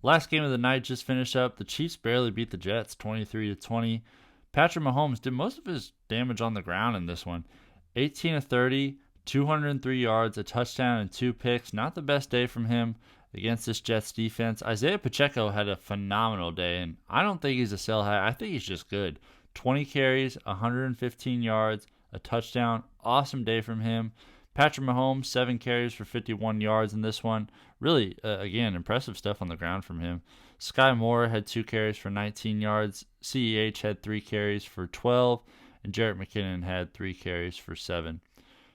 Last game of the night just finished up. The Chiefs barely beat the Jets 23-20. Patrick Mahomes did most of his damage on the ground in this one. 18 of 30, 203 yards, a touchdown, and 2 picks. Not the best day from him against this Jets defense. Isiah Pacheco had a phenomenal day, and I don't think he's a sell high. I think he's just good. 20 carries, 115 yards, a touchdown. Awesome day from him. Patrick Mahomes, 7 carries for 51 yards in this one. Really, again, impressive stuff on the ground from him. Sky Moore had 2 carries for 19 yards. CEH had 3 carries for 12. And Jerick McKinnon had 3 carries for 7.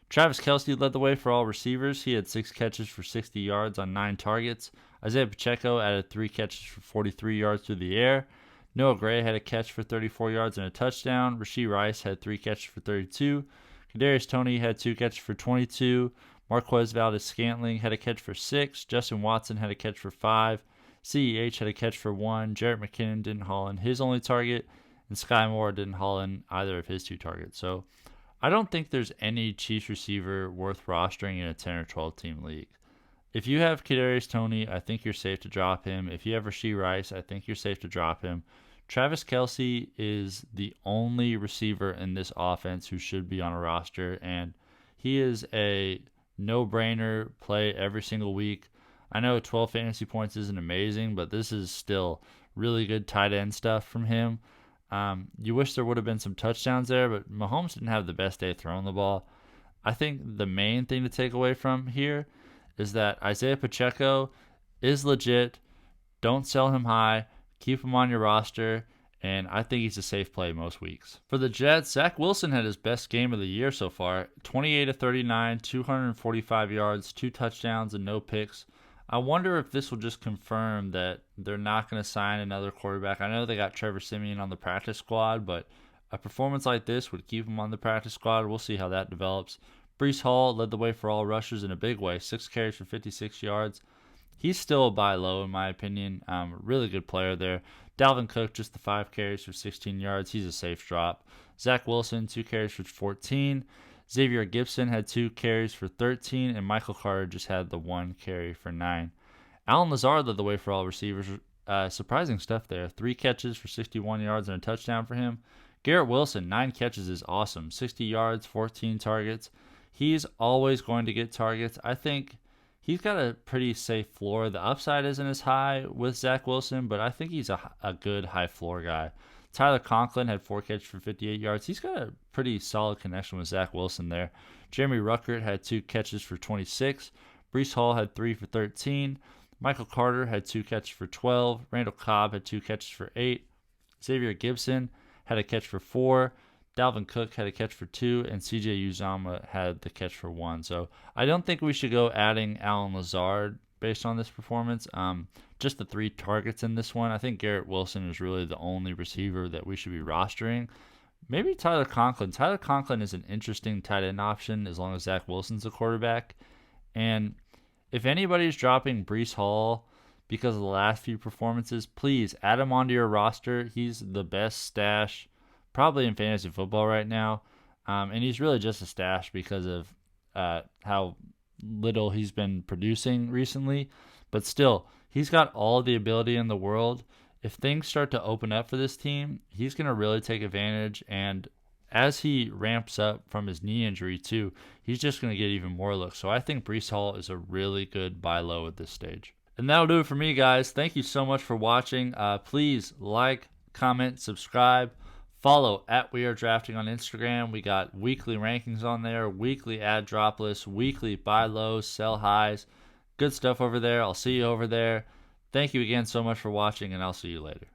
Travis Kelce led the way for all receivers. He had 6 catches for 60 yards on 9 targets. Isiah Pacheco added 3 catches for 43 yards through the air. Noah Gray had a catch for 34 yards and a touchdown. Rashee Rice had 3 catches for 32. Kadarius Toney had 2 catches for 22. Marquez Valdes-Scantling had a catch for 6. Justin Watson had a catch for 5. CEH had a catch for 1. Jerick McKinnon didn't haul in his only target. And Sky Moore didn't haul in either of his 2 targets. So I don't think there's any Chiefs receiver worth rostering in a 10 or 12 team league. If you have Kadarius Toney, I think you're safe to drop him. If you have Rashee Rice, I think you're safe to drop him. Travis Kelce is the only receiver in this offense who should be on a roster, and he is a no-brainer play every single week. I know 12 fantasy points isn't amazing, but this is still really good tight end stuff from him. You wish there would have been some touchdowns there, but Mahomes didn't have the best day throwing the ball. I think the main thing to take away from here is that Isiah Pacheco is legit. Don't sell him high. Keep him on your roster, and I think he's a safe play most weeks. For the Jets, Zach Wilson had his best game of the year so far. 28 of 39, 245 yards, 2 touchdowns, and no picks. I wonder if this will just confirm that they're not going to sign another quarterback. I know they got Trevor Siemian on the practice squad, but a performance like this would keep him on the practice squad. We'll see how that develops. Breece Hall led the way for all rushers in a big way. 6 carries for 56 yards. He's still a buy low, in my opinion. Really good player there. Dalvin Cook, just the 5 carries for 16 yards. He's a safe drop. Zach Wilson, 2 carries for 14. Xavier Gipson had 2 carries for 13. And Michael Carter just had the 1 carry for 9. Allen Lazard led the way for all receivers. Surprising stuff there. 3 catches for 61 yards and a touchdown for him. Garrett Wilson, 9 catches is awesome. 60 yards, 14 targets. He's always going to get targets. I think he's got a pretty safe floor. The upside isn't as high with Zach Wilson, but I think he's a good high floor guy. Tyler Conklin had 4 catches for 58 yards. He's got a pretty solid connection with Zach Wilson there. Jeremy Ruckert had 2 catches for 26. Breece Hall had 3 for 13. Michael Carter had 2 catches for 12. Randall Cobb had 2 catches for 8. Xavier Gipson had a catch for 4. Dalvin Cook had a catch for 2, and CJ Uzomah had the catch for 1. So I don't think we should go adding Allen Lazard based on this performance. Just the 3 targets in this one. I think Garrett Wilson is really the only receiver that we should be rostering. Maybe Tyler Conklin. Tyler Conklin is an interesting tight end option as long as Zach Wilson's a quarterback. And if anybody's dropping Breece Hall because of the last few performances, please add him onto your roster. He's the best stash probably in fantasy football right now. And he's really just a stash because of how little he's been producing recently. But still, he's got all the ability in the world. If things start to open up for this team, he's going to really take advantage. And as he ramps up from his knee injury too, he's just going to get even more looks. So I think Breece Hall is a really good buy low at this stage. And that'll do it for me, guys. Thank you so much for watching. Please like, comment, subscribe. Follow at We Are Drafting on Instagram. We got weekly rankings on there, weekly ad drop lists, weekly buy lows, sell highs. Good stuff over there. I'll see you over there. Thank you again so much for watching, and I'll see you later.